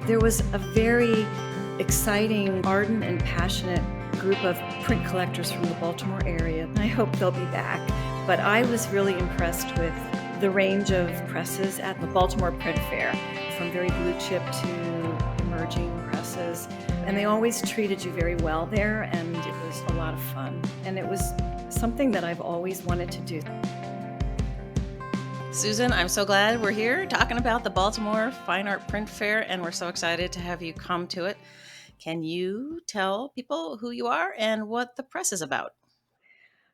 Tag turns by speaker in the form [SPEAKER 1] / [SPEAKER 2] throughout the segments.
[SPEAKER 1] There was a very exciting, ardent, and passionate group of print collectors from the Baltimore area. I hope they'll be back. But I was really impressed with the range of presses at the Baltimore Print Fair, from very blue chip to emerging presses. And they always treated you very well there, and it was a lot of fun. And it was something that I've always wanted to do.
[SPEAKER 2] Susan, I'm so glad we're here talking about the Baltimore Fine Art Print Fair, and we're so excited to have you come to it. Can you tell people who you are and what the press is about?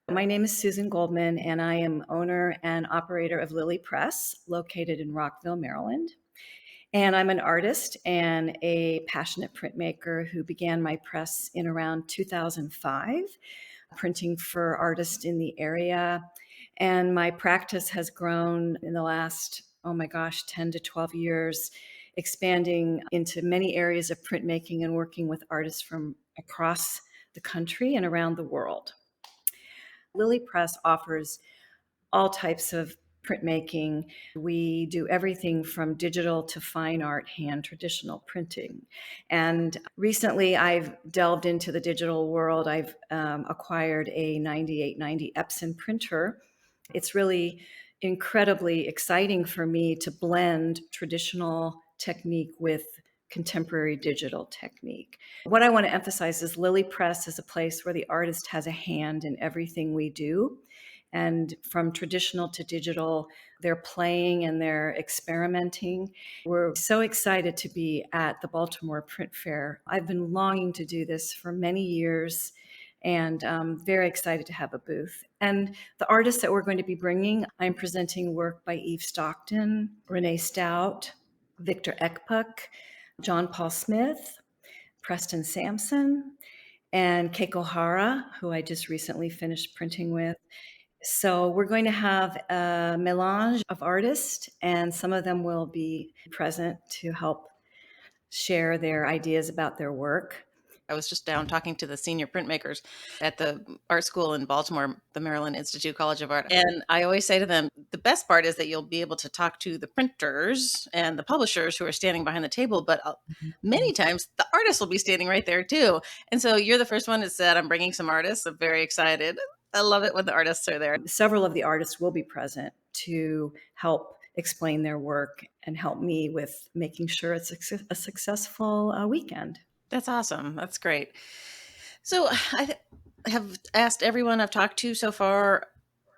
[SPEAKER 1] My name is Susan Goldman, and I am owner and operator of Lily Press, located in Rockville, Maryland. And I'm an artist and a passionate printmaker who began my press in around 2005, printing for artists in the area. And my practice has grown in the last, 10 to 12 years, expanding into many areas of printmaking and working with artists from across the country and around the world. Lily Press offers all types of printmaking. We do everything from digital to fine art, hand, traditional printing. And recently I've delved into the digital world. I've acquired a 9890 Epson printer. It's really incredibly exciting for me to blend traditional technique with contemporary digital technique. What I want to emphasize is Lily Press is a place where the artist has a hand in everything we do. And from traditional to digital, they're playing and they're experimenting. We're so excited to be at the Baltimore Print Fair. I've been longing to do this for many years, and I'm very excited to have a booth. And the artists that we're going to be bringing, I'm presenting work by Eve Stockton, Renee Stout, Victor Ekpuk, John Paul Smith, Preston Sampson, and Keiko Hara, who I just recently finished printing with. So we're going to have a melange of artists, and some of them will be present to help share their ideas about their work.
[SPEAKER 2] I was just down talking to the senior printmakers at the art school in Baltimore, the Maryland Institute College of Art. And I always say to them, the best part is that you'll be able to talk to the printers and the publishers who are standing behind the table, but many times the artists will be standing right there too. And so you're the first one that said, I'm bringing some artists. I'm very excited. I love it when the artists are there.
[SPEAKER 1] Several of the artists will be present to help explain their work and help me with making sure it's a successful weekend.
[SPEAKER 2] That's awesome. That's great. So I have asked everyone I've talked to so far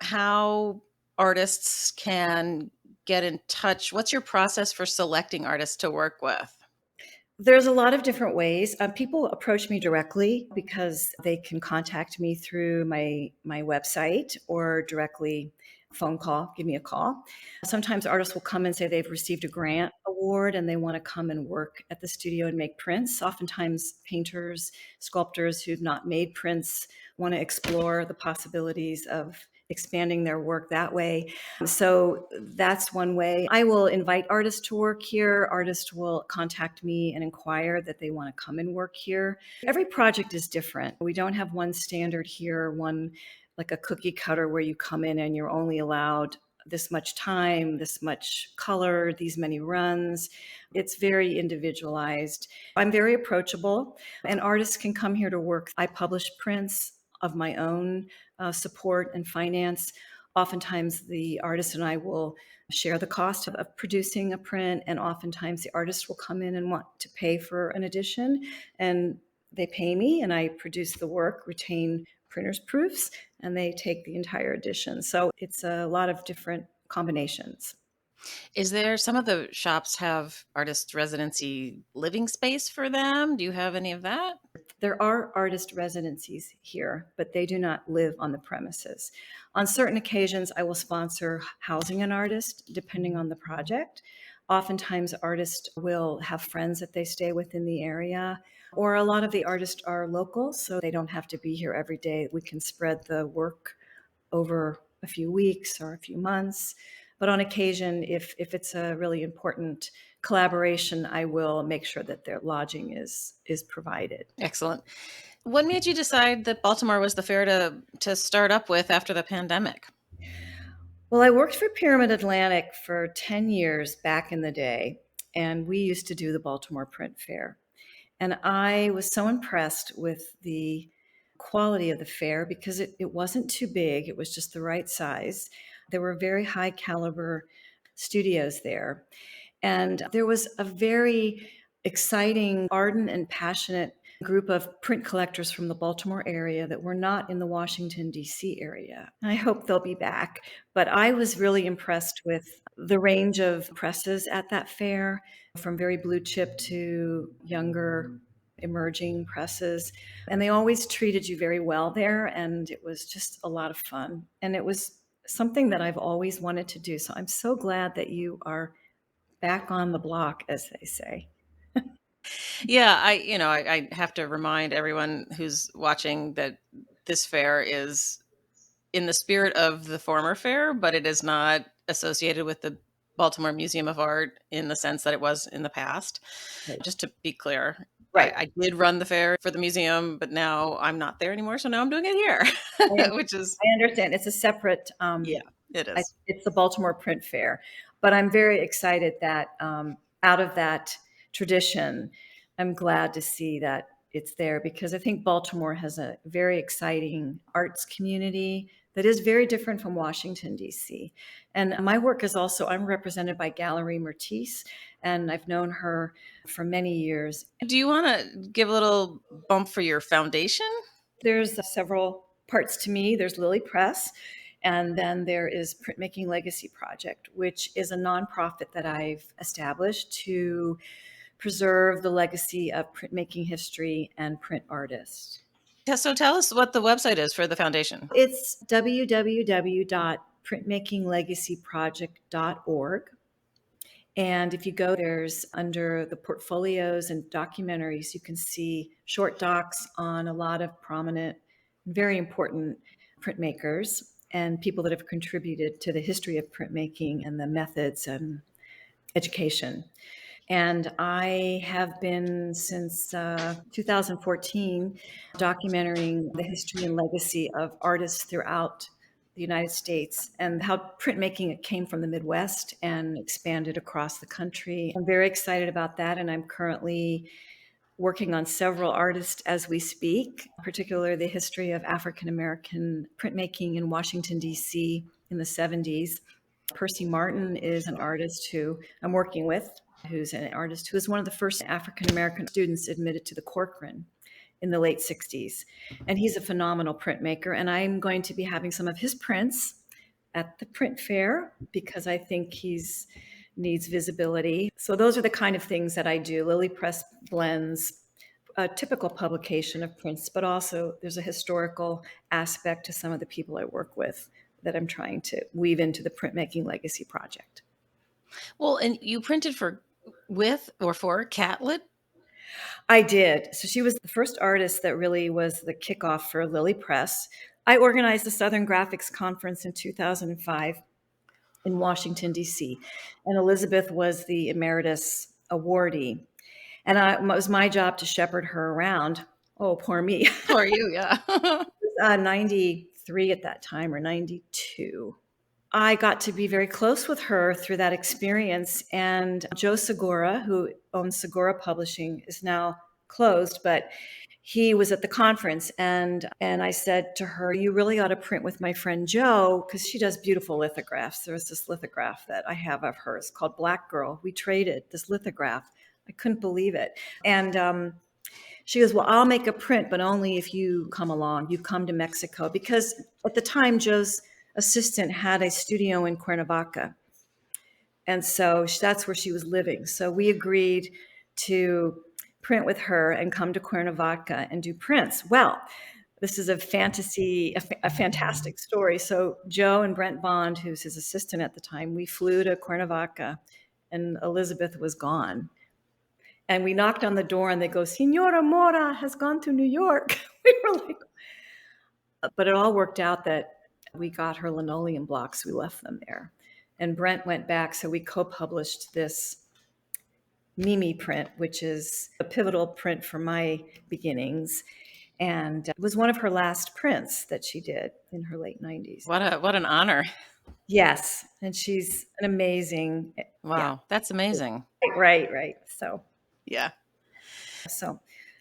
[SPEAKER 2] how artists can get in touch. What's your process for selecting artists to work with?
[SPEAKER 1] There's a lot of different ways. People approach me directly because they can contact me through my website or directly phone call, give me a call. Sometimes artists will come and say they've received a grant award and they want to come and work at the studio and make prints. Oftentimes painters, sculptors who've not made prints want to explore the possibilities of expanding their work that way. So that's one way. I will invite artists to work here. Artists will contact me and inquire that they want to come and work here. Every project is different. We don't have one standard here, one like a cookie cutter where you come in and you're only allowed this much time, this much color, these many runs. It's very individualized. I'm very approachable, and artists can come here to work. I publish prints of my own support and finance. Oftentimes the artist and I will share the cost of producing a print, and oftentimes the artist will come in and want to pay for an edition, and they pay me and I produce the work, retain printer's proofs, and they take the entire edition. So it's a lot of different combinations.
[SPEAKER 2] Is there some of the shops have artist residency living space for them? Do you have any of that?
[SPEAKER 1] There are artist residencies here, but they do not live on the premises. On certain occasions, I will sponsor housing an artist, depending on the project. Oftentimes, artists will have friends that they stay with in the area, or a lot of the artists are local, so they don't have to be here every day. We can spread the work over a few weeks or a few months. But on occasion, if it's a really important collaboration, I will make sure that their lodging is provided.
[SPEAKER 2] Excellent. What made you decide that Baltimore was the fair to start up with after the pandemic?
[SPEAKER 1] Well, I worked for Pyramid Atlantic for 10 years back in the day. and we used to do the Baltimore Print Fair. And I was so impressed with the quality of the fair because it wasn't too big, it was just the right size. There were very high caliber studios there. And there was a very exciting, ardent, and passionate group of print collectors from the Baltimore area that were not in the Washington, D.C. area. I hope they'll be back. But I was really impressed with the range of presses at that fair, from very blue chip to younger emerging presses. And they always treated you very well there. And it was just a lot of fun. And it was something that I've always wanted to do. So I'm so glad that you are back on the block, as they say.
[SPEAKER 2] Yeah, I have to remind everyone who's watching that this fair is in the spirit of the former fair, but it is not associated with the Baltimore Museum of Art in the sense that it was in the past.
[SPEAKER 1] Right.
[SPEAKER 2] Just to be clear,
[SPEAKER 1] Right.
[SPEAKER 2] I did run the fair for the museum, but now I'm not there anymore, so now I'm doing it
[SPEAKER 1] I,
[SPEAKER 2] here, which is,
[SPEAKER 1] I understand. It's a separate,
[SPEAKER 2] yeah, it is.
[SPEAKER 1] it's the Baltimore Print Fair. But I'm very excited that out of that tradition, I'm glad to see that it's there because I think Baltimore has a very exciting arts community that is very different from Washington, D.C. And my work is also, I'm represented by Gallery Mertis, and I've known her for many years.
[SPEAKER 2] Do you want to give a little bump for your foundation?
[SPEAKER 1] There's several parts to me. There's Lily Press, and then there is Printmaking Legacy Project, which is a nonprofit that I've established to preserve the legacy of printmaking history and print artists.
[SPEAKER 2] So tell us what the website is for the foundation.
[SPEAKER 1] It's www.printmakinglegacyproject.org. And if you go, there's under the portfolios and documentaries, you can see short docs on a lot of prominent, very important printmakers and people that have contributed to the history of printmaking and the methods and education. And I have been since 2014 documenting the history and legacy of artists throughout the United States and how printmaking came from the Midwest and expanded across the country. I'm very excited about that, and I'm currently working on several artists as we speak, particularly the history of African American printmaking in Washington, D.C. in the 70s. Percy Martin is an artist who I'm working with, who's an artist who was one of the first African American students admitted to the Corcoran in the late 60s. And he's a phenomenal printmaker. And I'm going to be having some of his prints at the print fair because I think he's needs visibility. So those are the kind of things that I do. Lily Press blends a typical publication of prints, but also there's a historical aspect to some of the people I work with that I'm trying to weave into the Printmaking Legacy Project.
[SPEAKER 2] Well, and you printed with or for Catlet?
[SPEAKER 1] I did. So she was the first artist that really was the kickoff for Lily Press. I organized the Southern Graphics Conference in 2005 in Washington, D.C., and Elizabeth was the emeritus awardee. And it was my job to shepherd her around. Oh, poor me.
[SPEAKER 2] For you, yeah.
[SPEAKER 1] 93 at that time, or 92. I got to be very close with her through that experience. And Joe Segura, who owns Segura Publishing, is now closed, but he was at the conference. And I said to her, you really ought to print with my friend Joe, because she does beautiful lithographs. There was this lithograph that I have of hers called Black Girl. We traded this lithograph. I couldn't believe it. And she goes, well, I'll make a print, but only if you come along. You come to Mexico. Because at the time, Joe's assistant had a studio in Cuernavaca. And so that's where she was living. So we agreed to print with her and come to Cuernavaca and do prints. Well, this is a fantastic story. So Joe and Brent Bond, who's his assistant at the time, we flew to Cuernavaca and Elizabeth was gone. And we knocked on the door and they go, Senora Mora has gone to New York. We were like, but it all worked out that we got her linoleum blocks. We left them there. And Brent went back. So we co-published this Mimi print, which is a pivotal print for my beginnings. And it was one of her last prints that she did in her late 90s.
[SPEAKER 2] What an honor.
[SPEAKER 1] Yes. And she's an amazing
[SPEAKER 2] Wow, that's amazing.
[SPEAKER 1] Right.
[SPEAKER 2] Yeah,
[SPEAKER 1] So,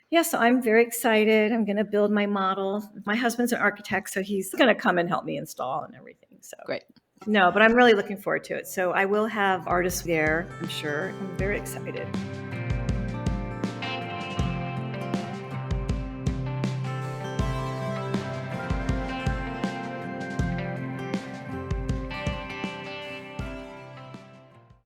[SPEAKER 1] yeah, so I'm very excited. I'm going to build my model. My husband's an architect, so he's going to come and help me install and everything. So,
[SPEAKER 2] great.
[SPEAKER 1] no, but I'm really looking forward to it. So, I will have artists there, I'm sure. I'm very excited.